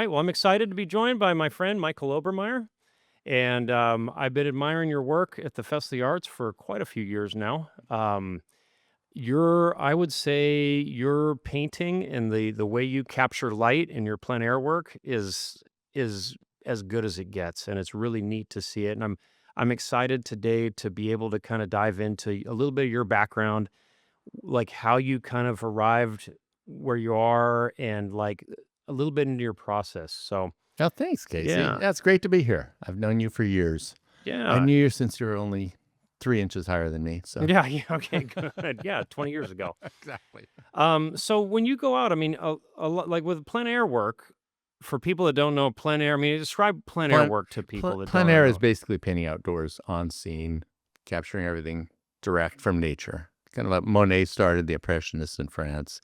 right. Well, I'm excited to be joined by my friend Michael Obermeyer. And I've been admiring your work at the Fest of the Arts for quite a few years now. I would say your painting and the way you capture light in your plein air work is as good as it gets, and it's really neat to see it. And I'm excited today to be able to kind of dive into a little bit of your background, like how you kind of arrived where you are, and like a little bit into your process. So Oh, thanks, Casey. yeah, That's great to be here. I've known you for years. I yeah. knew you since you were only 3 inches higher than me. So Yeah, yeah, okay, good. Yeah, 20 years ago. exactly. So when you go out, I mean, a lot like with plein air work, for people that don't know plein air, I mean, describe plein air Plein, work to people that plein don't air is know. basically painting outdoors on scene, capturing everything direct from nature. Kind of like Monet started the Impressionists in France.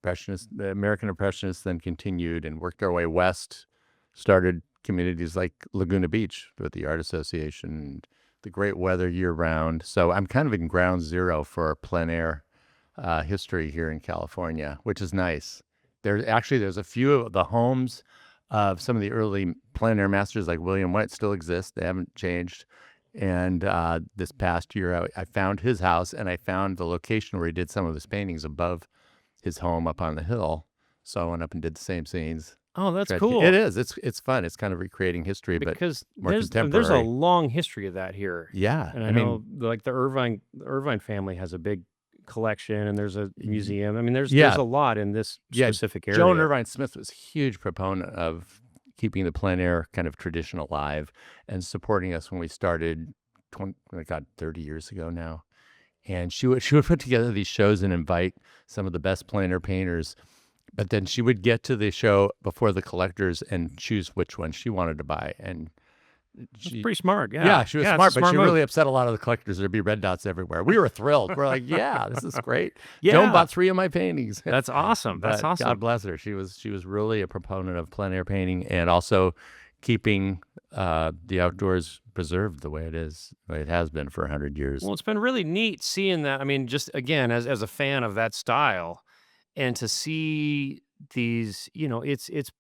The American Impressionists then continued and worked their way west, started communities like Laguna Beach with the Art Association, and the great weather year round. So I'm kind of in ground zero for plein air history here in California, which is nice. There's a few of the homes of some of the early plein air masters like William White still exist. They haven't changed. And this past year, I found his house and I found the location where he did some of his paintings above his home up on the hill. So I went up and did the same scenes. Oh, that's It cool, is. It's fun. It's kind of recreating history, but because more there's a contemporary. long history of that here, Yeah. and I I mean, know like the Irvine family has a big collection, and there's a y- museum. I mean, there's yeah, a lot in this yeah. specific Joan area. Irvine Smith was a huge proponent of keeping the plein air kind of tradition alive and supporting us when we started 20, oh God, 30 years ago now. And she would put together these shows and invite some of the best plein air painters. But then she would get to the show before the collectors and choose which one she wanted to buy. And That's she, pretty smart. yeah, Yeah, she was yeah, it's a smart, but smart she move. really upset a lot of the collectors. There'd be red dots everywhere. We were thrilled. We're like, yeah, this is great. Joan Yeah, bought 3 of my paintings. that's awesome. That's But God awesome. bless her. She was really a proponent of plein air painting and also keeping the outdoors preserved the way it has been for 100 years. Well, it's been really neat seeing that. I mean, just again, as a fan of that style, and to see these, it's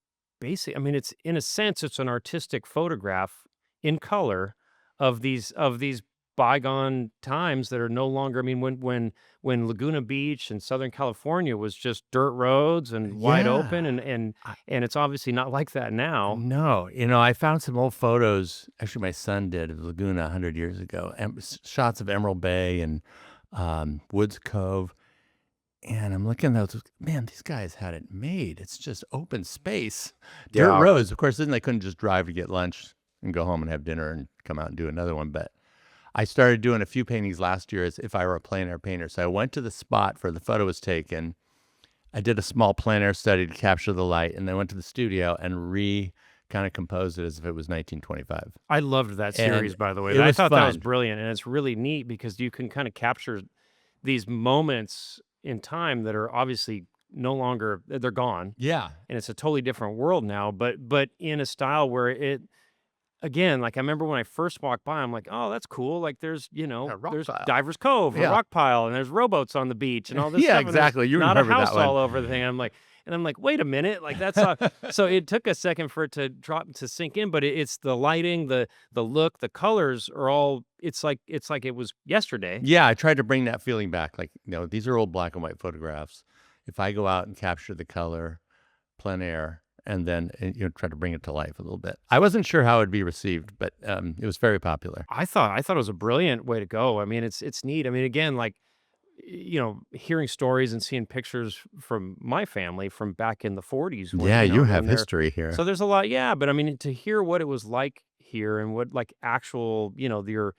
basic. I mean, it's in a sense, it's an artistic photograph in color of these bygone times that are no longer. I mean, when Laguna Beach and Southern California was just dirt roads and wide open, Yeah. and it's obviously not like that now. No, I found some old photos. Actually, my son did of Laguna 100 years ago, and shots of Emerald Bay and Woods Cove. And I'm looking at those. Man, these guys had it made. It's just open space, dirt Yeah. roads. Of course, then they couldn't just drive to get lunch and go home and have dinner and come out and do another one. But I started doing a few paintings last year as if I were a plein air painter. So I went to the spot where the photo was taken. I did a small plein air study to capture the light, and then went to the studio and kind of composed it as if it was 1925. I loved that And series, by the way. it I was thought that was fun. brilliant, and it's really neat because you can kind of capture these moments in time that are obviously no longer they're gone, Yeah. and it's a totally different world now, but in a style where it again, like I remember when I first walked by, I'm like, "Oh, that's cool." Like A rock there's pile. Divers Cove or Yeah. Rock Pile, and there's rowboats on the beach and all this Yeah, stuff, and there's exactly. You not a remember that house one. all over the thing. I'm like, "Wait a minute." Like that's so it took a second for it to sink in, but it's the lighting, the look, the colors are all it's like it was yesterday. Yeah, I tried to bring that feeling back. Like, these are old black and white photographs. If I go out and capture the color, plein air, and then try to bring it to life a little bit. I wasn't sure how it would be received, but it was very popular. I thought it was a brilliant way to go. I mean, it's neat. I mean, again, like hearing stories and seeing pictures from my family from back in the 40s when, Yeah, you when have they're history here. so there's a lot, yeah, but I mean to hear what it was like here and what like actual, the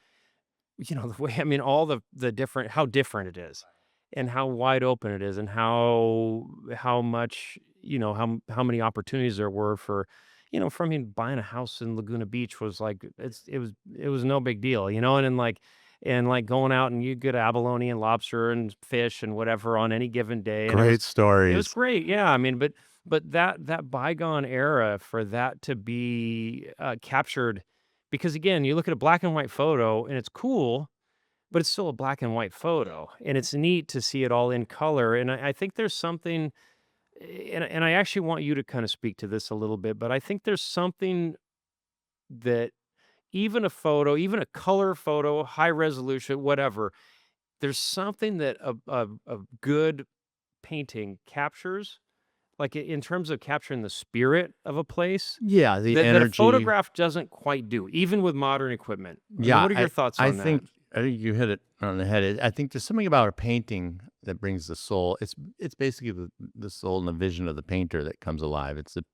way I mean all the different how different it is and how wide open it is and how much, how many opportunities there were for for me buying a house in Laguna Beach was like it was no big deal, and like going out and you get abalone and lobster and fish and whatever on any given day, and Great it was stories. great. Yeah, I mean, but that bygone era for that to be captured, because again, you look at a black and white photo and it's cool, but it's still a black and white photo, and it's neat to see it all in color. And I think there's something and I actually want you to kind of speak to this a little bit, but I think there's something that even a photo, even a color photo, high resolution, whatever, there's something that a good painting captures, like in terms of capturing the spirit of a place Yeah, the that a energy. photograph doesn't quite do, even with modern equipment. I mean, Yeah, what are your thoughts I on that? think I think you hit it on the head. I think there's something about a painting that brings the soul. It's basically the soul and the vision of the painter that comes alive. It's the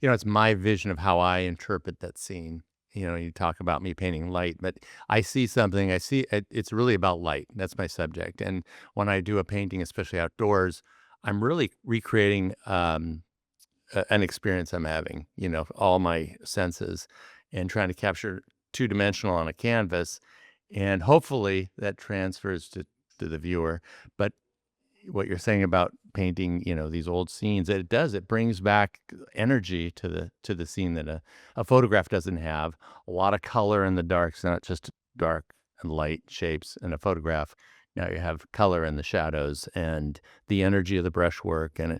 it's my vision of how I interpret that scene. You talk about me painting light, but I see something. It's really about light. That's my subject. And when I do a painting, especially outdoors, I'm really recreating an experience I'm having, all my senses and trying to capture two-dimensional on a canvas. And hopefully that transfers to the viewer. But what you're saying about painting, these old scenes, it does. It brings back energy to the scene that a photograph doesn't have. A lot of color in the darks, not just dark and light shapes in a photograph. Now you have color in the shadows and the energy of the brushwork, and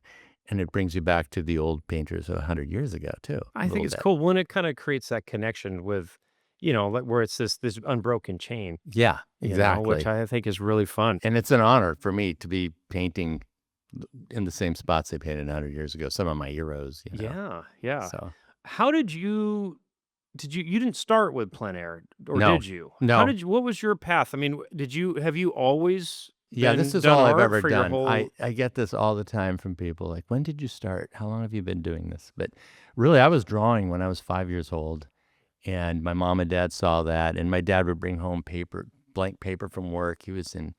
it brings you back to the old painters of 100 years ago too, a I think little it's bit. cool when it kind of creates that connection with, like where it's this unbroken chain, Yeah, which exactly. I think is really fun. And it's an honor for me to be painting in the same spots they painted 100 years ago, some of my heroes. Yeah, yeah. So, How did you didn't start with plein air, or no, did you? no. What was your path? I mean, have you always Yeah, this is done all I've art ever for your done. I whole I get this all the time from people, like, "When did you start? How long have you been doing this?" But really, I was drawing when I was 5 years old, and my mom and dad saw that, and my dad would bring home blank paper from work. He was in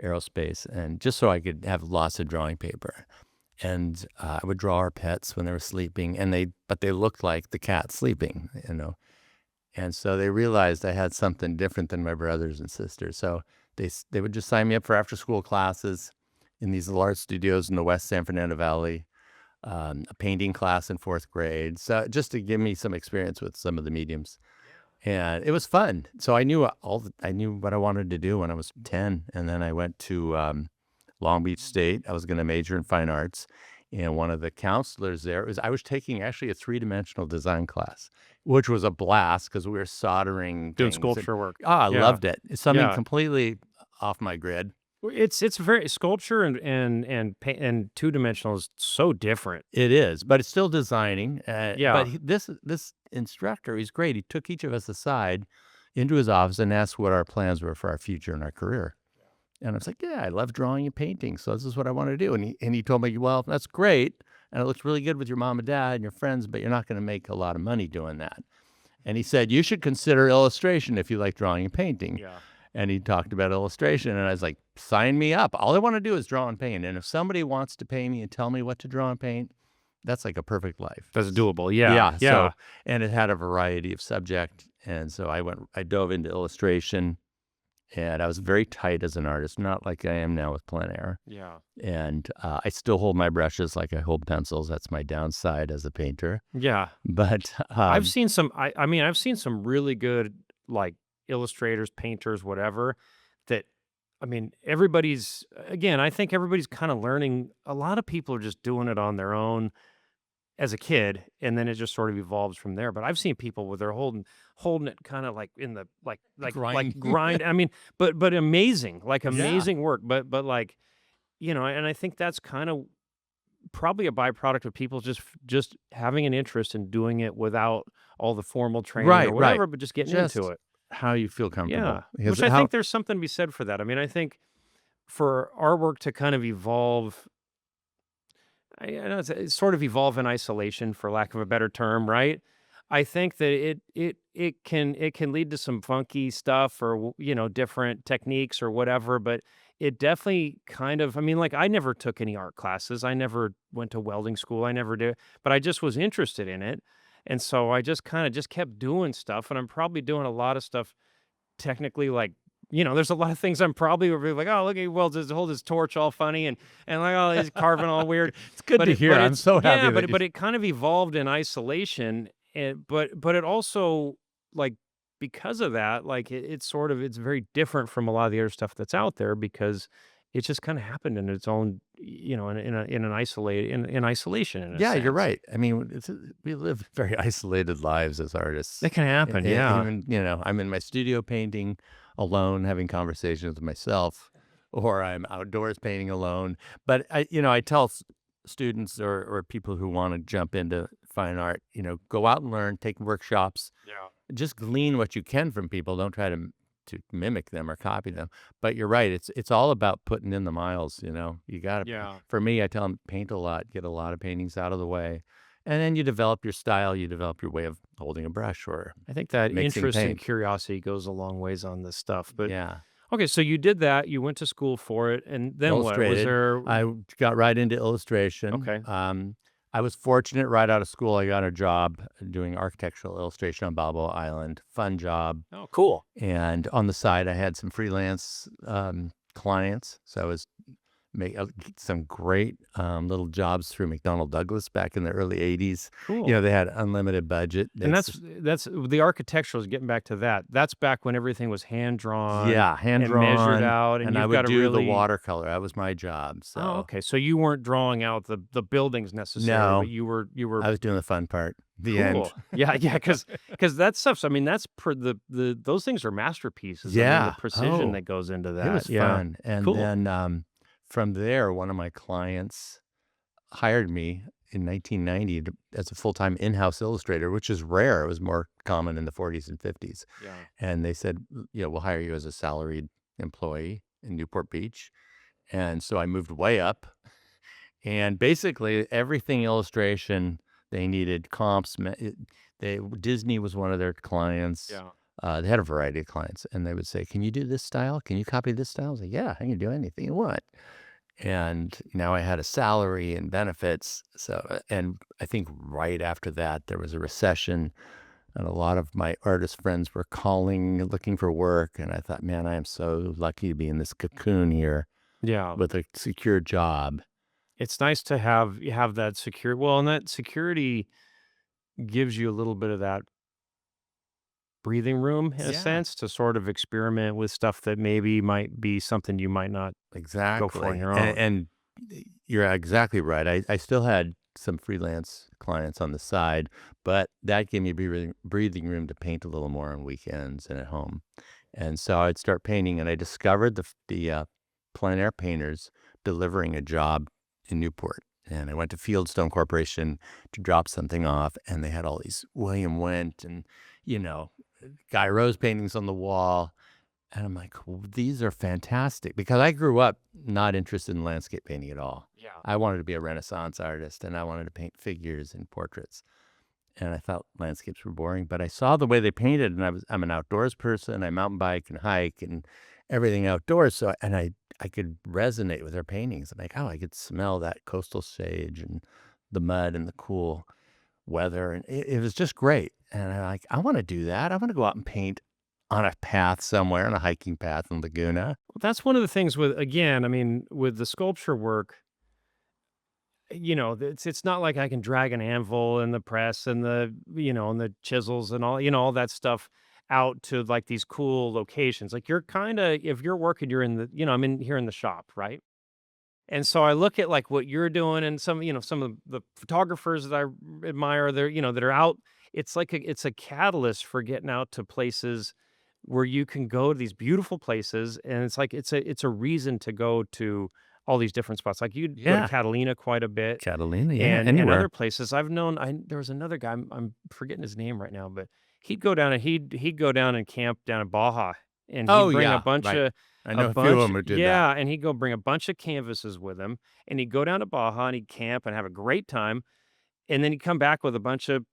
aerospace, and just so I could have lots of drawing paper. And, I would draw our pets when they were sleeping, but they looked like the cat sleeping. And so they realized I had something different than my brothers and sisters. So they would just sign me up for after school classes in these large studios in the West San Fernando Valley, a painting class in fourth grade. So just to give me some experience with some of the mediums. And it was fun. So I knew what I wanted to do when I was 10. And then I went to Long Beach State. I was going to major in fine arts. And one of the counselors there I was taking actually a three-dimensional design class, which was a blast because we were soldering doing things. And sculpture work? I Yeah, loved it. It's something yeah. completely off my grid. It's very sculpture and two-dimensional is so different. It is, but it's still designing. But Yeah. this instructor, he's great. He took each of us aside into his office and asked what our plans were for our future and our career. And I was like, "Yeah, I love drawing and painting, so this is what I wanna do." And he told me, "Well, that's great, and it looks really good with your mom and dad and your friends, but you're not gonna make a lot of money doing that." And he said, "You should consider illustration if you like drawing and painting." Yeah. And he talked about illustration, and I was like, "Sign me up. All I wanna do is draw and paint, and if somebody wants to pay me and tell me what to draw and paint, that's like a perfect life." That's doable. Yeah, Yeah, yeah. and it had a variety of subject, and so I dove into illustration, and I was very tight as an artist, not like I am now with plein air. Yeah. And, I still hold my brushes like I hold pencils. That's my downside as a painter. Yeah. But, I've seen some really good, like, illustrators, painters, whatever, that everybody's again, I think everybody's kinda learning. A lot of people are just doing it on their own as a kid, and then it just sort of evolves from there. But I've seen people where they're holding it kinda like in the like grind. grind. But amazing, like, Yeah. amazing work. But, like, and I think that's kinda probably a byproduct of people just having an interest in doing it without all the formal training or Right, right. whatever, but just getting into Just it. how you feel Yeah, comfortable. Because which I how think there's something to be said for that. I think for our work to kind of evolve, I know it's sort of evolve in isolation, for lack of a better term, right? I think that it can lead to some funky stuff, or different techniques or whatever. But it definitely kind of, like, I never took any art classes. I never went to welding school. I never did, but I just was interested in it, and so I just kind of just kept doing stuff. And I'm probably doing a lot of stuff technically, like, there's a lot of things I'm probably would be like, "Oh, look, he welds his hold his torch all funny, and like, oh, he's carving all weird." it's good But to it hear. but I'm it's so yeah, happy that but you it kind of evolved in isolation. And but it also, like, because of that, like, it's very different from a lot of the other stuff that's out there, because it just kinda happened in its own, in an in isolation in a Yeah, you're sense. right. I mean, we live very isolated lives as That artists. can happen, yeah. Even, I'm in my studio painting alone, having conversations with myself, or I'm outdoors painting alone. But I tell students or people who want to jump into fine art, go out and learn, take workshops, Yeah. just glean what you can from people. Don't try to mimic them or copy them. But you're right. It's all about putting in the miles. You got to. Yeah. For me, I tell them paint a lot, get a lot of paintings out of the way, and then you develop your style. You develop your way of holding a brush or I think that mixing interest and paint. curiosity goes a long ways on this stuff, but Yeah. okay, so you did that, you went to school for it, and then what? Was Illustrated. there I got right into illustration. okay. I was fortunate right out of school. I got a job doing architectural illustration on Balboa Island. Fun job. Oh, cool. And on the side, I had some freelance clients. So I was make some great little jobs through McDonnell Douglas back in the early 80s. Cool. They had unlimited budget. And It's that's the architectural is getting back to that. That's back when everything was hand drawn Yeah, hand and measured drawn, out, and and I you've would gotta do the really watercolor. That was my job. oh, So okay, so you weren't drawing out the buildings necessarily, but no, you were I was doing the fun part, the end. cool. Yeah, yeah, because that stuff's I mean, that's those things are masterpieces. I mean, the Yeah. precision Oh, that goes into it was that. Yeah. fun. And Cool. then from there, one of my clients hired me in 1990 as a full-time in-house illustrator, which is rare. It was more common in the 40s and 50s. Yeah. And they said, we'll hire you as a salaried employee in Newport Beach. And so I moved way up. And basically, everything illustration they needed comps. Disney was one of their clients. Yeah. They had a variety of clients, and they would say, "Can you do this style? Can you copy this style?" I was like, "Yeah, I can do anything you want." And now I had a salary and benefits. So, and I think right after that, there was a recession, and a lot of my artist friends were calling, looking for work. And I thought, man, I am so lucky to be in this cocoon here Yeah. with a secure job. It's nice to have that secure well, and that security gives you a little bit of that breathing room in a Yeah. sense to sort of experiment with stuff that maybe might be something you might not go for on Exactly, your and own. you're exactly right. I still had some freelance clients on the side, but that gave me breathing room to paint a little more on weekends and at home, and so I'd start painting, and I discovered the plein air painters delivering a job in Newport, and I went to Fieldstone Corporation to drop something off, and they had all these William Went and, you know, Guy Rose paintings on the wall, and I'm like, "Well, these are fantastic," because I grew up not interested in landscape painting at all. Yeah. I wanted to be a Renaissance artist, and I wanted to paint figures and portraits, and I thought landscapes were boring, but I saw the way they painted, and I'm an outdoors person. I mountain bike and hike and everything outdoors, so I could resonate with their paintings. I'm like, "Oh, I could smell that coastal sage and the mud and the cool weather," and it was just great, and I'm like, "I wanna do that. I wanna go out and paint on a path somewhere, on a hiking path in Laguna." Well, that's one of the things with again, I mean, with the sculpture work, it's not like I can drag an anvil and the press and and the chisels and all that stuff out to like these cool locations. Like you're kind of if you're working, you're in I'm in here in the shop, right? And so I look at like what you're doing and some of the photographers that I admire, that are out. It's like it's a catalyst for getting out to places where you can go to these beautiful places, and it's like it's a reason to go to all these different spots. Like you go to Yeah. Catalina quite a bit, Catalina, yeah, and other anywhere. places I've known. There was another guy I'm forgetting his name right now, but he'd go down and camp down in Baja, and Oh, he'd bring yeah, right. I a know a few of bunch them who did that. yeah, and he'd go bring a bunch of canvases with him, and he'd go down to Baja and he'd camp and have a great time, and then he'd come back with a bunch of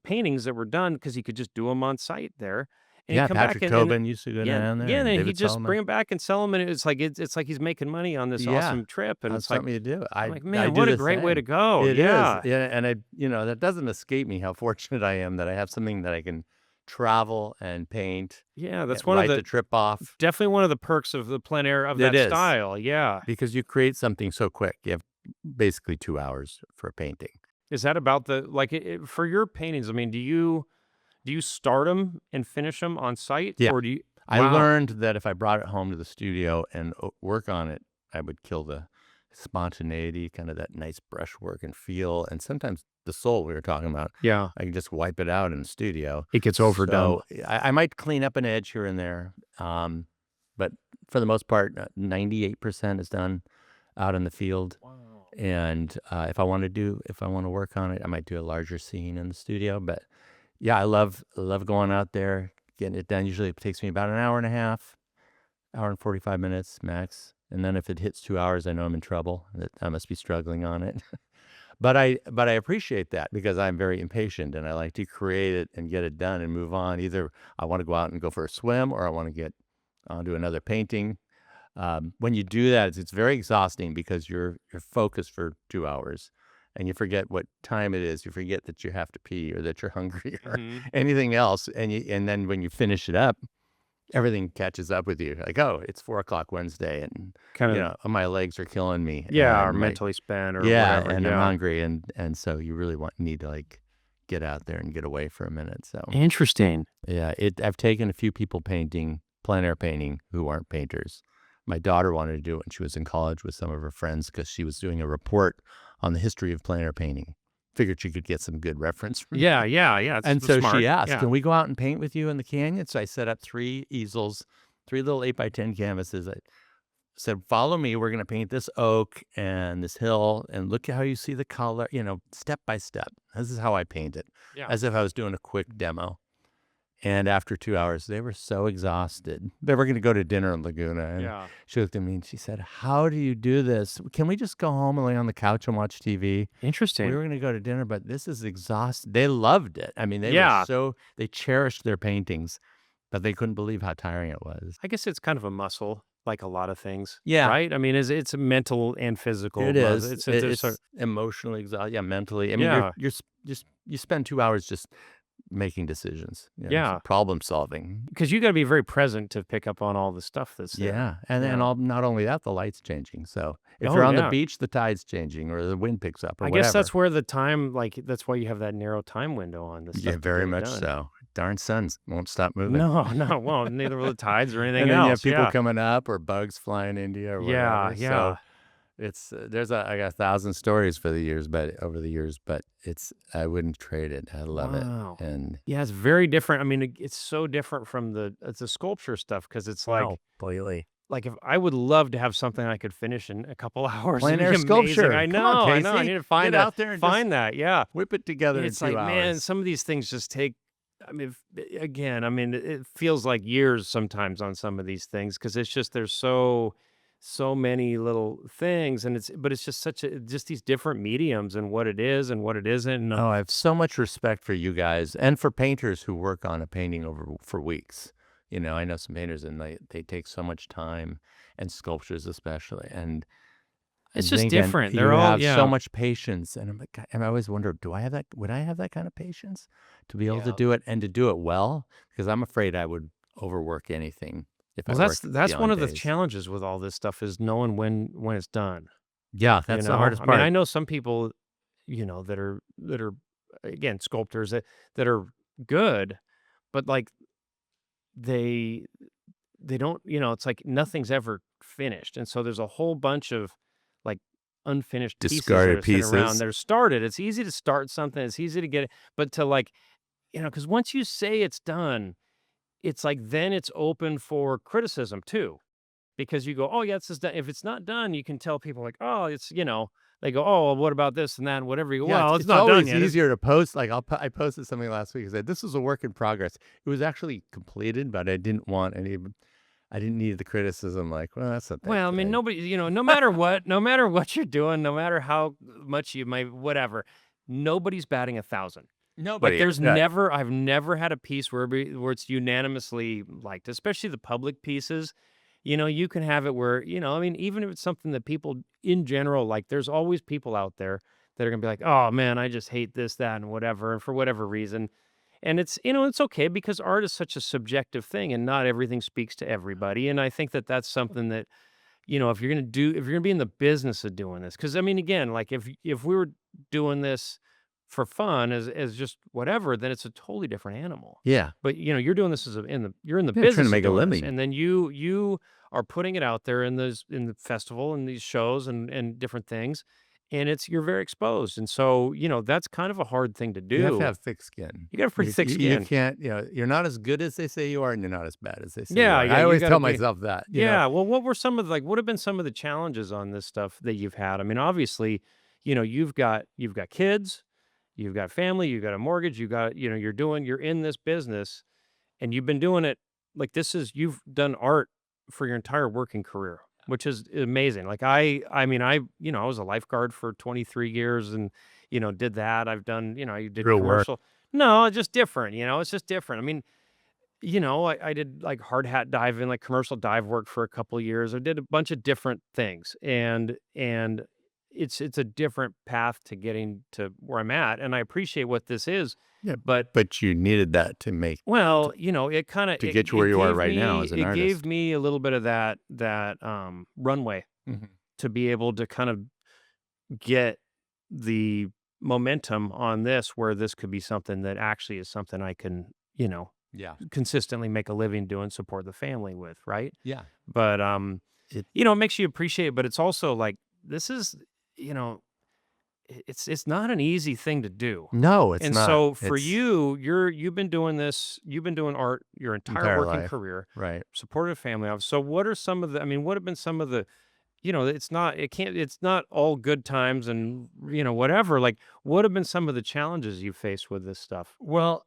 paintings that were done because he could just do them on site there, and he'd Yeah, come back Patrick and Tobin used to go yeah, down there, yeah, and and David he'd just Solomon. bring them back and sell them, and it's like he's making money on this Yeah, awesome trip, and that's it's like something to do. I'm like, I "Man, do what a the great way to same. go." It is, Yeah. yeah, and that doesn't escape me how fortunate I am that I have something that I can travel and paint, Yeah, that's one of write the the trip off. definitely one of the perks of the plein air of It that is, style, yeah. because you create something so quick. You have basically 2 hours for a painting. Is that about the like, for your paintings, I mean, do you start them and finish them on site, Yeah. or do you I wow. learned that if I brought it home to the studio and work on it, I would kill the spontaneity, kind of that nice brushwork and feel, and sometimes the soul we were talking about. Yeah. I can just wipe it out in the studio. It gets overdone. So I might clean up an edge here and there, but for the most part, 98% is done out in the field. Wow. And if I want to work on it, I might do a larger scene in the studio. But yeah, I love going out there, getting it done. Usually it takes me about an hour and a half, hour and 45 minutes max. And then if it hits 2 hours, I know I'm in trouble. That I must be struggling on it. But I appreciate that because I'm very impatient and I like to create it and get it done and move on. Either I want to go out and go for a swim or I want to get onto another painting. When you do that, it's very exhausting because you're focused for 2 hours and you forget what time it is. You forget that you have to pee or that you're hungry or Mhm. anything else. And then when you finish it up, everything catches up with you. Like, oh, it's 4 o'clock Wednesday, and Kind of, my legs are killing me, yeah, or and my mentally spent or yeah, whatever. and I'm Yeah. hungry, and so you really need to like get out there and get away for a minute. So Interesting. yeah, I've taken a few people painting, plein air painting, who aren't painters. My daughter wanted to do it when she was in college with some of her friends because she was doing a report on the history of plein air painting. Figured she could get some good reference from me. Yeah, yeah, yeah, it's And so she smart. asked, Yeah. "Can we go out and paint with you in the canyon?" So I set up 3 easels, 3 little 8 by 10 canvases. I said, "Follow me. We're gonna paint this oak and this hill, and look at how you see the color, step by step. This is how I paint it," Yeah. as if I was doing a quick demo. And after 2 hours, they were so exhausted. They were gonna go to dinner in Laguna, and Yeah. she looked at me and she said, "How do you do this? Can we just go home and lay on the couch and watch TV? We Interesting. were gonna go to dinner, but this is exhausting." They loved it. I mean, Yeah. they cherished their paintings, but they couldn't believe how tiring it was. I guess it's kind of a muscle, like a lot of things, Yeah, right? I mean, it's a mental and physical it muscle. is. It's there's a It's emotionally yeah, mentally. I mean, yeah, you spend 2 hours just making decisions, yeah, problem solving. because you gotta be very present to pick up on all the stuff that's there. Yeah, and Yeah. all not only that, the light's changing. So if Oh, you're on the yeah. beach, the tide's changing or the wind picks up or I guess whatever. that's where the time like, that's why you have that narrow time window on this Yeah, stuff to very get it much done. so. Darn suns won't stop moving. No, no, well, neither will the tides or anything And then you have else. people Yeah. coming up or bugs flying into you or Yeah, whatever. So yeah. it's I got 1,000 stories for the years, but over the years, but I wouldn't trade it. I love it. Wow. And Yeah, it's very different. I mean, it's so different from it's the sculpture stuff because it's wow, completely. like, if I would love to have something I could finish in a couple hours, it'd Plein be air amazing. sculpture. Come on, I know, I Casey. need to Get out there and just find that, yeah. whip it together in It's 2 like, man, hours. some of these things just take I mean, again, I mean, it feels like years sometimes on some of these things because it's just there's so many little things, and it's just just these different mediums and what it is and what it isn't, and, Oh, I have so much respect for you guys and for painters who work on a painting for weeks. I know some painters and they take so much time and sculptures especially. it's And just thinking different. you They're all have so yeah. much patience. And I'm like, and I always wonder, would I have that kind of patience to be able to Yeah. do it and to do it well? Because I'm afraid I would overwork anything if I Well, worked that's one beyond of the days. challenges with all this stuff is knowing when it's done, Yeah, you that's the know? hardest I mean, I part. know some people, that are, again, sculptors that are good, but, like, they they don't it's like nothing's ever finished, and so there's a whole bunch of, like, unfinished pieces that Discarded are sitting around pieces. that are started. It's easy to start something, it's easy to get it, but to, like, because once you say it's done, it's like then it's open for criticism too. Because you go, "Oh, yeah, this is done." If it's not done, you can tell people like, "Oh, they go, "Oh, well, what about this and that and whatever." You go, Yeah, "Well, it's it's not done always yet." easier to post, like, I posted something last week, I said, "This is a work in progress." It was actually completed, but I didn't need the criticism, like, "Well, that's not that Well, I mean, good." nobody, no matter what you're doing, no matter how much you might whatever, nobody's batting 1,000. Like, Nobody is, right. I've never had a piece where it's unanimously liked, especially the public pieces. You can have it where, I mean, even if it's something that people in general like, there's always people out there that are gonna be like, "Oh, man, I just hate this, that, and whatever," and for whatever reason. And it's okay because art is such a subjective thing and not everything speaks to everybody. And I think that that's something that, if you're gonna be in the business of doing this, because I mean, again, like if we were doing this for fun as just whatever, then it's a totally different animal. Yeah. But you're doing this you're in the Yeah, trying to business of make a doing this, living. and then you are putting it out there in the festival and these shows and different things, and it's you're very exposed, and so, that's kind of a hard thing to You have to do. have thick skin. You got a pretty thick You skin. can't, you're not as good as they say you are, and you're not as bad as they say you Yeah, are. yeah, I you always gotta tell be. myself that, Yeah, well, what were some of the what have been some of the challenges on this stuff that you've had? I mean, obviously, you've got kids, you've got family, you've got a mortgage, you're in this business, and you've been doing it like you've done art for your entire working career, which is amazing. Like I mean, I was a lifeguard for 23 years and did that. I've done, you did real work. commercial. No, it's just different, it's just different. I mean, I did like hard hat diving, like commercial dive work for a couple of years. I did a bunch of different things, and it's a different path to getting to where I'm at, and I appreciate what this is, Yeah, but but you needed that well, it kind of to get you where you are right now as an it gave artist. me a little bit of that runway Mhm. to be able to kind of get the momentum on this, where this could be something that actually is something I can Yeah. consistently make a living doing, support the family with, right? Yeah. But, It it makes you appreciate it, but it's also like, this is, you know, it's not an easy thing to do. No, it's And not. so for It's you've been doing art your entire entire working life. career, Right. supported a family of. So what are some of the, I mean, what have been some of the, it's not all good times and, whatever. Like, what have been some of the challenges you faced with this stuff? Well,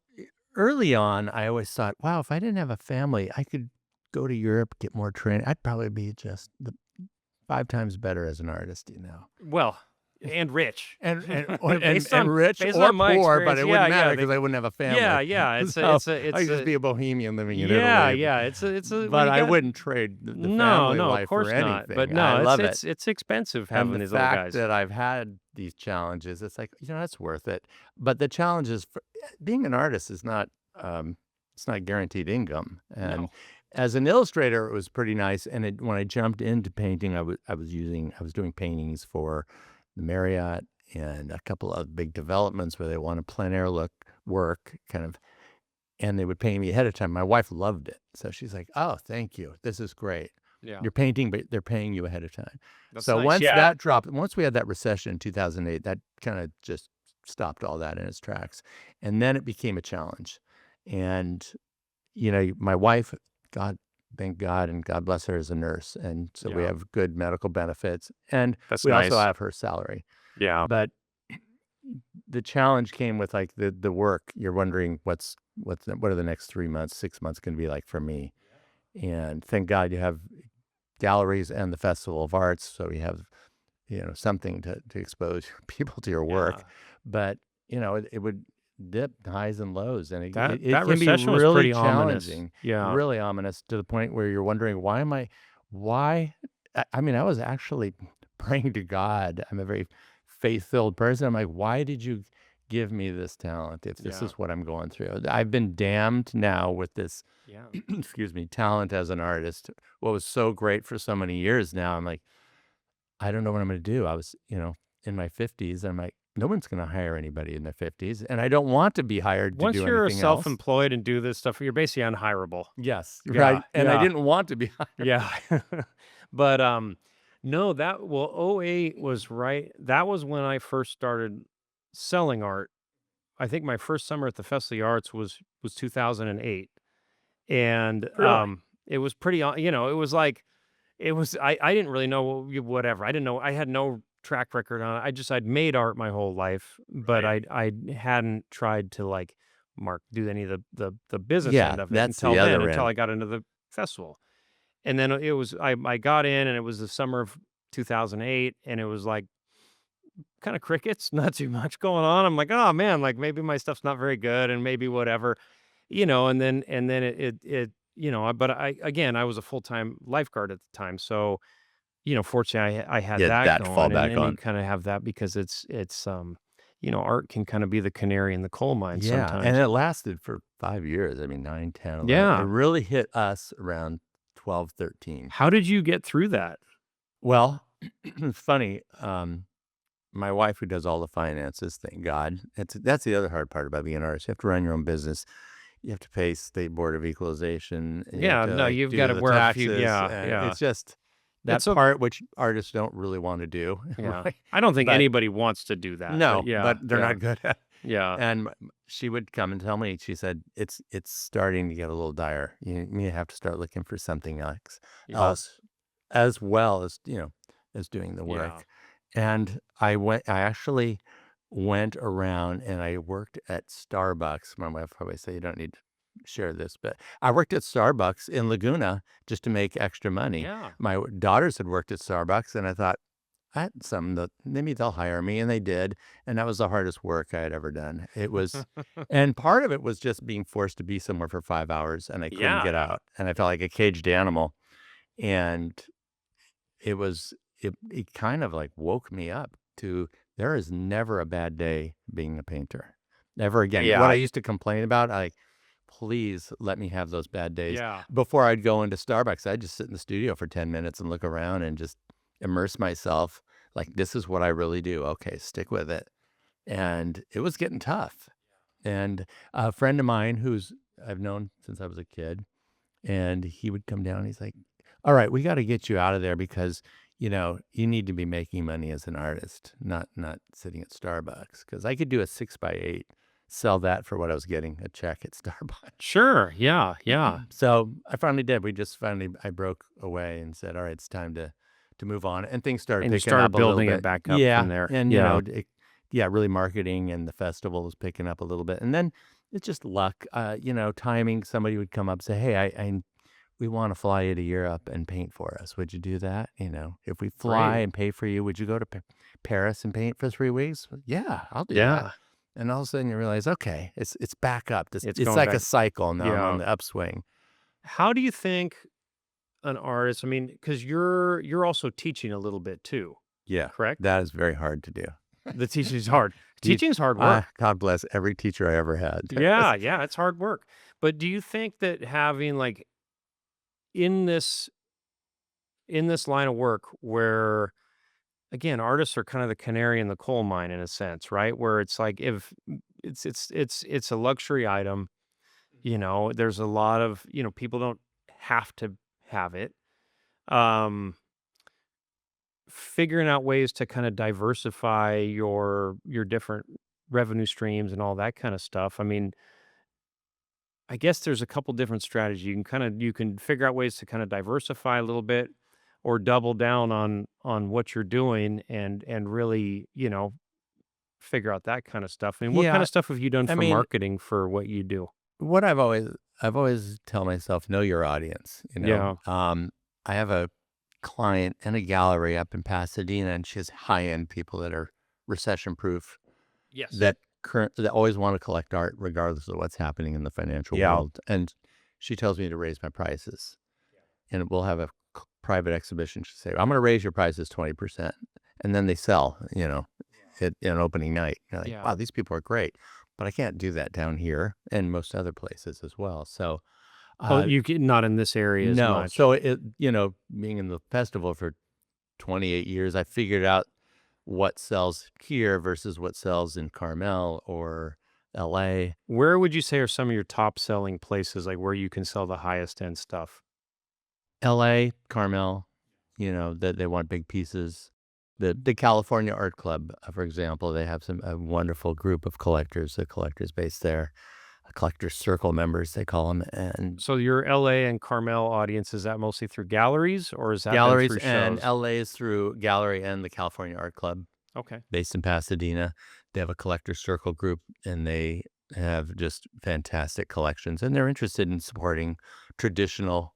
early on, I always thought, wow, if I didn't have a family, I could go to Europe, get more training. I'd probably be just 5 times better as an artist, you know. Well, and rich. And Based on rich based or on my poor, but experience, it yeah, wouldn't matter yeah, because I wouldn't have a yeah, family. yeah, So I it's could just a be a bohemian living in yeah, Italy. yeah, it's a well, But you I got wouldn't trade the no, family no, of life for course not, but anything. I no, love it. it's expensive And having the these little fact guys. that I've had these challenges, it's like, that's worth it. But the challenge is being an artist is not, it's not guaranteed income. And No. as an illustrator, it was pretty nice. And when I jumped into painting, I was doing paintings for the Marriott and a couple of big developments where they want a plein air work kind of, and they would pay me ahead of time. My wife loved it. So she's like, "Oh, thank you. This is great. Yeah. You're painting, but they're paying you ahead of time." That's So nice, once yeah. that dropped, once we had that recession in 2008, that kind of just stopped all that in its tracks. And then it became a challenge. And, my wife, God, thank God, and God bless her, is a nurse. And so we Yeah. have good medical benefits. And That's we also nice. have her salary. Yeah. But the challenge came with like the work. You're wondering what are the next 3 months, 6 months going to be like for me. And thank God you have galleries and the Festival of Arts, so you have something to expose people to your work. Yeah. But it would dip highs and lows, and That it that can be recession was really pretty ominous. challenging, Yeah. really ominous to the point where you're wondering why. I mean, I was actually praying to God. I'm a very faith-filled person. I'm like, why did you give me this talent if this Yeah. is what I'm going through? I've been damned now with this Yeah. excuse me, talent as an artist. What was so great for so many years now, I'm like, I don't know what I'm going to do. I was, in my 50s. I'm like, no one's going to hire anybody in their 50s. And I don't want to be hired to Once do you're anything else. self-employed and do this stuff, you're basically unhirable. Yes. Yeah, Right. And I yeah. didn't want to be hired. Yeah. But, no, '08 was right that was when I first started selling art. I think my first summer at the Festival of the Arts was 2008, and, Really? it was pretty it was like I didn't really know whatever. I didn't know I had no track record on it. I'd made art my whole life, but Right. I hadn't tried to, like, do any of the business Yeah. end of it That's the other until end. I got into the festival. And then I got in, and it was the summer of 2008, and it was like kinda crickets, not too much going on. I'm like, "Oh, man, like, maybe my stuff's not very good and maybe whatever," and then but I was a full-time lifeguard at the time, so, fortunately, I had Yeah. that That to fall going, and back and you on. kinda have that because art can kinda be the canary in the coal mine Yeah. And sometimes. it lasted for 5 years. I mean, 9, 10, 11. It Yeah. really hit us around 12, 13. How did you get through that? Well, it's funny. My wife, who does all the finances, thank God. That's the other hard part about being an artist. You have to run your own business. you have to pay state board of equalization, and you have Yeah, to, no, like, you've do gotta the wear a few taxes, yeah, and yeah. it's just that It's a part which artists don't really wanna do, yeah. right? I don't think But anybody wants to do that, but no, yeah, but they're yeah, not good at. yeah. And she would come and tell me, she said, it's starting to get a little dire. You have to start looking for something Yeah, else as well as, as doing the yeah. work. And I actually went around and I worked at Starbucks. My wife probably say you don't need to share this, but I worked at Starbucks in Laguna just to make extra money. Yeah. My daughters had worked at Starbucks, and I thought, I had something that maybe they'll hire me, and they did, and that was the hardest work I had ever done. It was, and part of it was just being forced to be somewhere for 5 hours, and I couldn't Yeah, get out, and I felt like a caged animal, and it kind of, like, woke me up to there is never a bad day being a painter. Never again. What yeah, I used to complain about, please let me have those bad days. yeah, Before I'd go into Starbucks, I'd just sit in the studio for 10 minutes and look around and just immerse myself. Like, this is what I really do. Okay, stick with it. And it was getting tough. And a friend of mine who's I've known since I was a kid, and he would come down. He's like, "All right, we got to get you out of there because you need to be making money as an artist, not sitting at Starbucks. Because I could do a 6x8, sell that for what I was getting a check at Starbucks." sure, yeah, yeah, So I finally did. I broke away and said, "All right, it's time to move on." And things started and you picking started up a little building it bit. back up from Yeah, there. and Yeah, yeah, really marketing and the festival was picking up a little bit. And then it's just luck, timing. Somebody would come up and say, "Hey, I we want to fly you to Europe and paint for us. Would you do that? If we fly great. and pay for you, would you go to Paris and paint for 3 weeks?" Yeah, I'll do that. Yeah, And all of a sudden you realize, okay, it's back up. it's It's going like a back cycle. Now I'm on yeah. the upswing. How do you think an artist I mean, because you're also teaching a little bit too, Yeah, correct? that is very hard to do. The teaching's hard. Teach Teaching's hard work. God bless every teacher I ever had. Yeah, yeah, it's hard work. But do you think that having, like, in this in this line of work where, again, artists are kind of the canary in the coal mine in a sense, right? Where it's like if it's a luxury item, there's a lot of, people don't have to have it. Um, Figuring out ways to kind of diversify your different revenue streams and all that kind of stuff. I mean, I guess there's a couple different strategies. You can figure out ways to kind of diversify a little bit or double down on what you're doing and really, figure out that kind of stuff. I mean, what kind Yeah, of stuff have you done I for mean, marketing for what you do? what I've always tell myself, know your audience, Yeah. I have a client in a gallery up in Pasadena, and she has high-end people that are recession proof, Yes. that always want to collect art regardless of what's happening in the financial Yeah. world. And she tells me to raise my prices. And we'll have a private exhibition. She'll say, "I'm going to raise your prices 20%." And then they sell, at an opening night. You're like, Yeah. wow, these people are great. But I can't do that down here and most other places as well. So, Oh, uh, you can not in this area as no. much. So, being in the festival for 28 years, I figured out what sells here versus what sells in Carmel or LA. Where would you say are some of your top selling places, like where you can sell the highest end stuff? LA, Carmel, that they want big pieces. The California Art Club, for example, they have a wonderful group of collectors, the collectors based there, collectors circle members they call them, and So your LA and Carmel audience, is that mostly through galleries or has that been galleries, through and shows? LA is through gallery and the California Art Club Okay. based in Pasadena. They have a collector circle group, and they have just fantastic collections, and they're interested in supporting traditional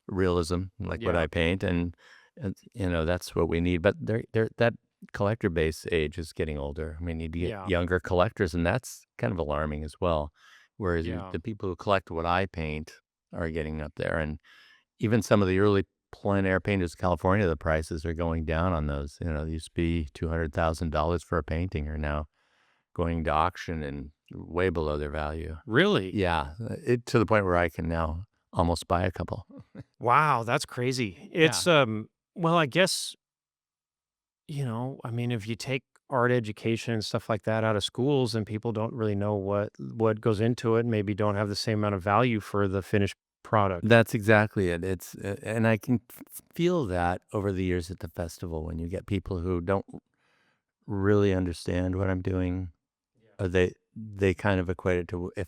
realism, like what Yeah. I paint, and that's what we need. But that collector base age is getting older. We need to get Yeah. younger collectors, and that's kind of alarming as well. Whereas Yeah. the people who collect what I paint are getting up there, and even some of the early plein air painters in California, the prices are going down on those. They used to be $200,000 for a painting, are now going to auction and way below their value. Really? Yeah, to the point where I can now almost buy a couple. Wow, that's crazy. Yeah. Well, I guess, I mean, if you take art education and stuff like that out of schools, and people don't really know what goes into it, and maybe don't have the same amount of value for the finished product. That's exactly it. And I can feel that over the years at the festival when you get people who don't really understand what I'm doing. They kind of equate it to if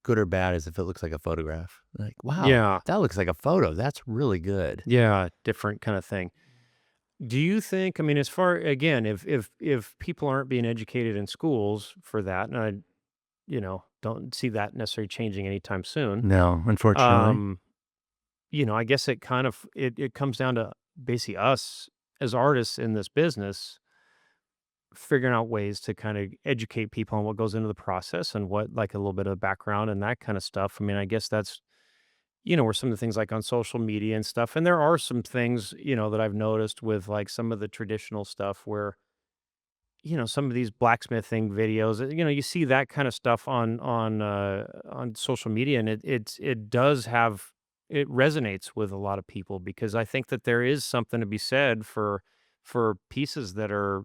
good or bad as if it looks like a photograph. Like, "Wow, Yeah, that looks like a photo. That's really good." yeah, different kind of thing. Do you think, I mean, as far again, if people aren't being educated in schools for that, and I, don't see that necessarily changing anytime soon. No, unfortunately. Um, I guess it kind of it comes down to basically us as artists in this business figuring out ways to kind of educate people on what goes into the process and what, like, a little bit of background and that kind of stuff. I mean, I guess that's, where some of the things like on social media and stuff. And there are some things, that I've noticed with like some of the traditional stuff where, some of these blacksmithing videos, you see that kind of stuff on social media, and it does have it resonates with a lot of people because I think that there is something to be said for pieces that are,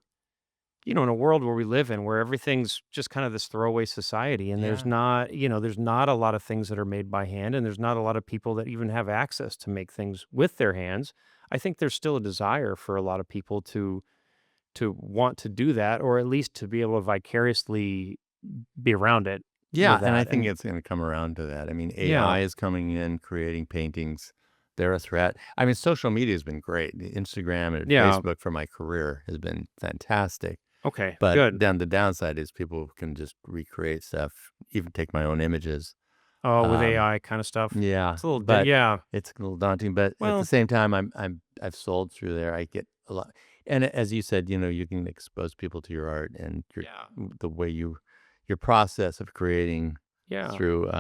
in a world where we live in, where everything's just kind of this throwaway society, and Yeah. there's not a lot of things that are made by hand, and there's not a lot of people that even have access to make things with their hands. I think there's still a desire for a lot of people to want to do that, or at least to be able to vicariously be around it Yeah, with and I that. think And it's gonna come around to that. I mean, yeah, AI is coming in, creating paintings. They're a threat. I mean, social media has been great. The Instagram and yeah, Facebook for my career has been fantastic. okay, But good. then the downside is people can just recreate stuff, even take my own images. Oh, with Um, AI kind of stuff, yeah, it's a little, but yeah. it's a little daunting. But at the Well, same time, I've sold through there. I get a lot, and as you said, you can expose people to your art and yeah, the way your process of creating yeah. through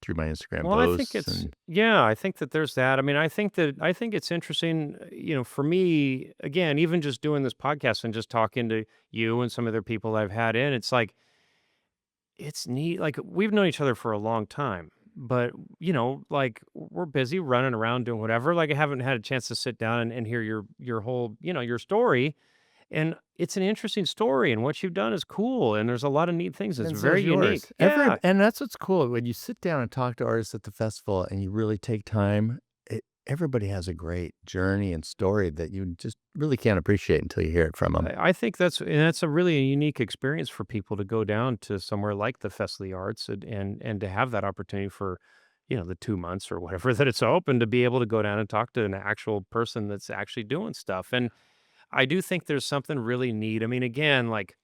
through my Instagram Well, I think posts it's and yeah, I think that there's that. I mean, I think it's interesting, for me, again, even just doing this podcast and just talking to you and some other people I've had in, it's like it's neat. Like, we've known each other for a long time, but like, we're busy running around doing whatever. Like, I haven't had a chance to sit down and hear your whole, your story. And it's an interesting story, and what you've done is cool, and there's a lot of neat things. It's and very so's yours. unique. Yeah. And that's what's cool when you sit down and talk to artists at the festival and you really take time. Everybody has a great journey and story that you just really can't appreciate until you hear it from them. I think that's a really unique experience for people to go down to somewhere like the Fest of the Arts and to have that opportunity for, the 2 months or whatever that it's open to be able to go down and talk to an actual person that's actually doing stuff. And I do think there's something really neat. I mean, again, like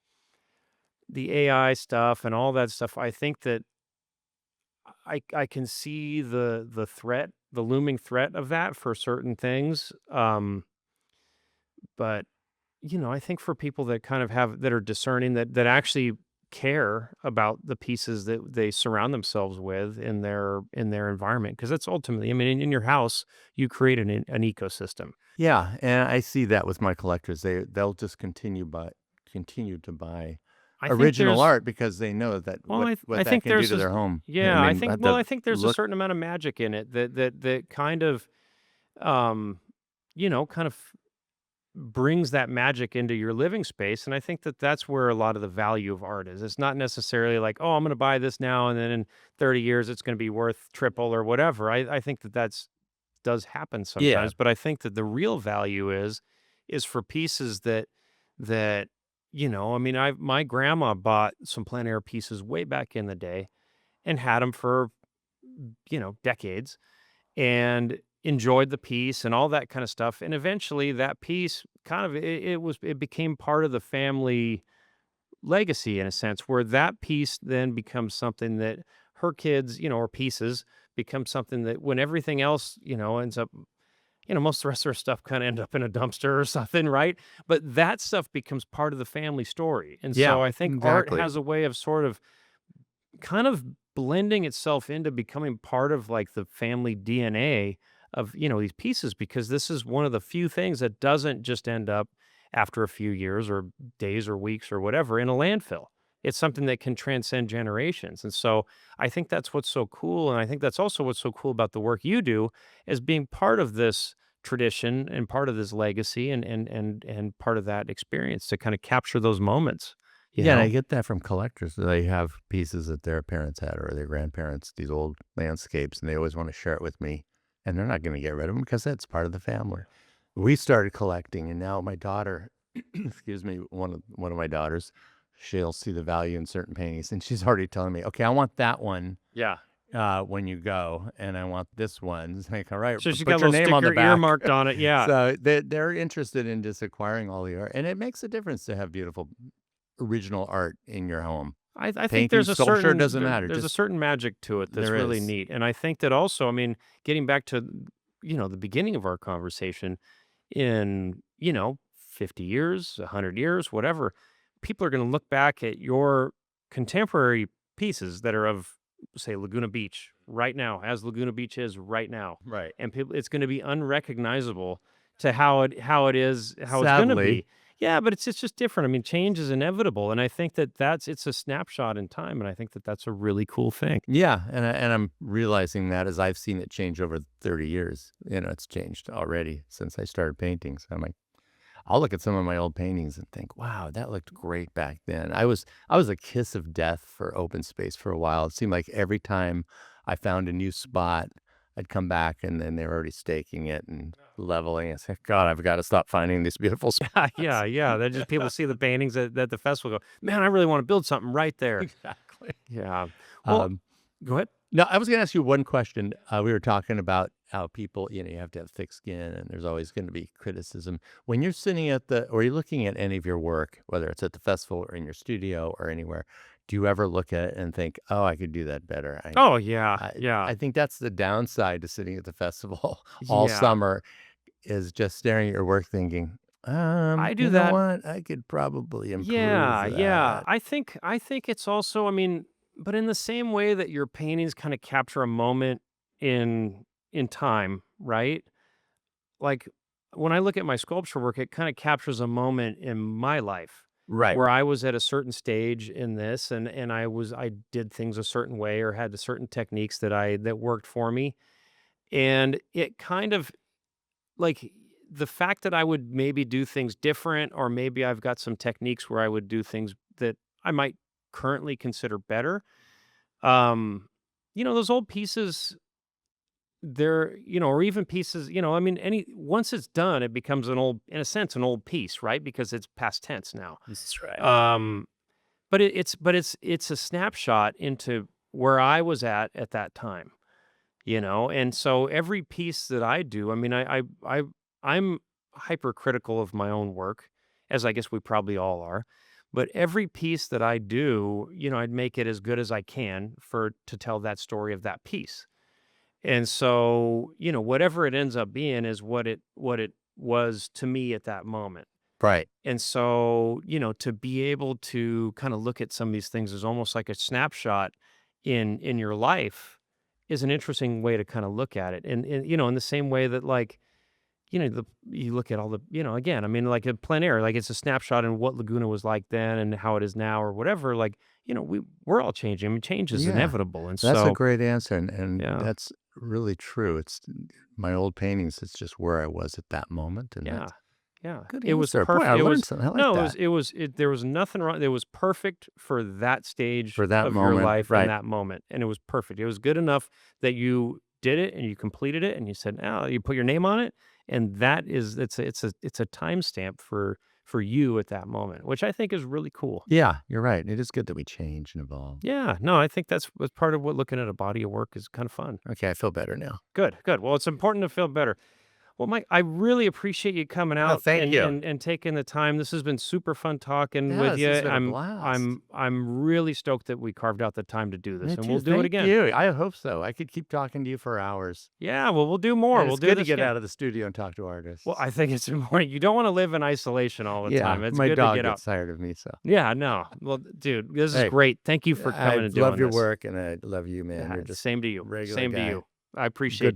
the AI stuff and all that stuff, I think that I can see the threat, the looming threat of that for certain things. But I think for people that kind of have that are discerning that actually care about the pieces that they surround themselves with in their environment, because that's ultimately, I mean, in your house, you create an ecosystem. Yeah, and I see that with my collectors. They'll just continue to buy I think original there's art because they know that well, I what that think can do there's to this their home. I yeah, mean, I the think there's a look. certain amount of magic in it that kind of um kind of brings that magic into your living space. And I think that that's where a lot of the value of art is. It's not necessarily like, oh, I'm going to buy this now, and then in 30 years it's going to be worth triple or whatever. I think that that's does happen Yeah, sometimes, but I think that the real value is for pieces that I mean, I my grandma bought some plein air pieces way back in the day and had them for decades, and enjoyed the piece and all that kind of stuff. And eventually that piece kind of it became part of the family legacy in a sense, where that piece then becomes something that her kids, or pieces become something that when everything else, ends up, most of the rest of her stuff kind of end up in a dumpster or something, right? But that stuff becomes part of the family story. And yeah, so I think art exactly. has a way of sort of kind of blending itself into becoming part of like the family DNA of, these pieces, because this is one of the few things that doesn't just end up after a few years or days or weeks or whatever in a landfill. It's something that can transcend generations. And so I think that's what's so cool. And I think that's also what's so cool about the work you do, is being part of this tradition and part of this legacy and part of that experience to kind of capture those moments, you Yeah, and I know? get that from collectors. They have pieces that their parents had or their grandparents, these old landscapes, and they always want to share it with me. And they're not going to get rid of them because that's part of the family. We started collecting, and now my daughter, excuse me, one of my daughters, she'll see the value in certain paintings, and she's already telling me, "Okay, I want that one Yeah. when you go, and I want this one." It's like, "All right, So she got a put your little name on the sticker back." earmarked on it. Yeah. So they're interested in just acquiring all the art, and it makes a difference to have beautiful original art in your home. I think Painting, there's a sculpture, certain doesn't matter, there's a just certain magic to it that's there really is. neat, and I think that also, I mean, getting back to, the beginning of our conversation, in, 50 years, 100 years, whatever, people are gonna look back at your contemporary pieces that are of, say, Laguna Beach right now, as Laguna Beach is right now, Right. and people it's gonna be unrecognizable to how it's gonna Sadly. be. Yeah, but it's just different. I mean, change is inevitable, and I think that it's a snapshot in time, and I think that that's a really cool thing. Yeah, and I'm realizing that as I've seen it change over 30 years. It's changed already since I started painting, so I'm like, I'll look at some of my old paintings and think, "Wow, that looked great back then." I was a kiss of death for open space for a while. It seemed like every time I found a new spot, I'd come back and then they were already staking it and leveling. I said, "God, I've got to stop finding these beautiful Yeah, spots." yeah, that just people see the paintings at the festival, go, "Man, I really wanna build something right there." Exactly. Yeah. Well, Um, go ahead. No, I was gonna ask you one question. We were talking about how people, you have to have thick skin and there's always going to be criticism. When you're sitting or you're looking at any of your work, whether it's at the festival or in your studio or anywhere, do you ever look at it and think, "Oh, I could do that better"? Oh, yeah, I, yeah, I think that's the downside to sitting at the festival all yeah. summer is just staring at your work thinking, I do you know that. what? I could probably improve Yeah, yeah. that. I think it's also, I mean, but in the same way that your paintings kinda capture a moment in time, right? Like, when I look at my sculpture work, it kinda captures a moment in my life Right. where I was at a certain stage in this, and I did things a certain way or had the certain techniques that worked for me, and it kind of like, the fact that I would maybe do things different, or maybe I've got some techniques where I would do things that I might currently consider better. Um, those old pieces, or even pieces, I mean, once it's done, it becomes in a sense, an old piece, right? Because it's past tense now. That's right. Um, but it's a snapshot into where I was at that time. And so every piece that I do, I mean, I'm hypercritical of my own work, as I guess we probably all are. But every piece that I do, I'd make it as good as I can to tell that story of that piece. And so, whatever it ends up being is what it was to me at that moment. Right. And so, to be able to kind of look at some of these things as almost like a snapshot in your life is an interesting way to kind of look at it. And in the same way that, like, you look at all the, again, I mean, like a plein air, like it's a snapshot in what Laguna was like then and how it is now or whatever. Like, we're all changing. I mean, change is Yeah, inevitable. And that's a so, great answer, and yeah, that's really true. It's my old paintings, it's just where I was at that moment, and yeah. that's Yeah, good it was answer. Boy, I perfect. learned something. I like No, that. there was nothing wrong. It was perfect for that stage For that of your moment, life in right. that moment, and it was perfect. It was good enough that you did it and you completed it, and you said, "Oh," you put your name on it, and that is it's a timestamp for you at that moment, which I think is really cool. Yeah, you're right. It is good that we change and evolve. Yeah, no, I think that's part of what looking at a body of work is kind of fun. Okay, I feel better now. Good, good. Well, it's important to feel better. Well, Mike, I really appreciate you coming Oh, out thank and you. and and taking the time. This has been super fun talking with Yes, you. this has been a I'm blast. I'm I'm really stoked that we carved out the time to do Me this, and too. we'll do it Thank again. you. I hope so. I could keep talking to you for hours. Yeah, well, we'll do more. And We'll it's do good to this get again. out of the studio and talk to Well, artists. I think it's important. You don't want to live in isolation all the time. Yeah, It's my good to dog get out. gets tired of me, so. Yeah, no. Well, dude, this is Hey, great. Thank you for I coming and love doing your this. work, and I love you, man. Yeah, You're just same to a you. regular Same to guy. you. I appreciate Good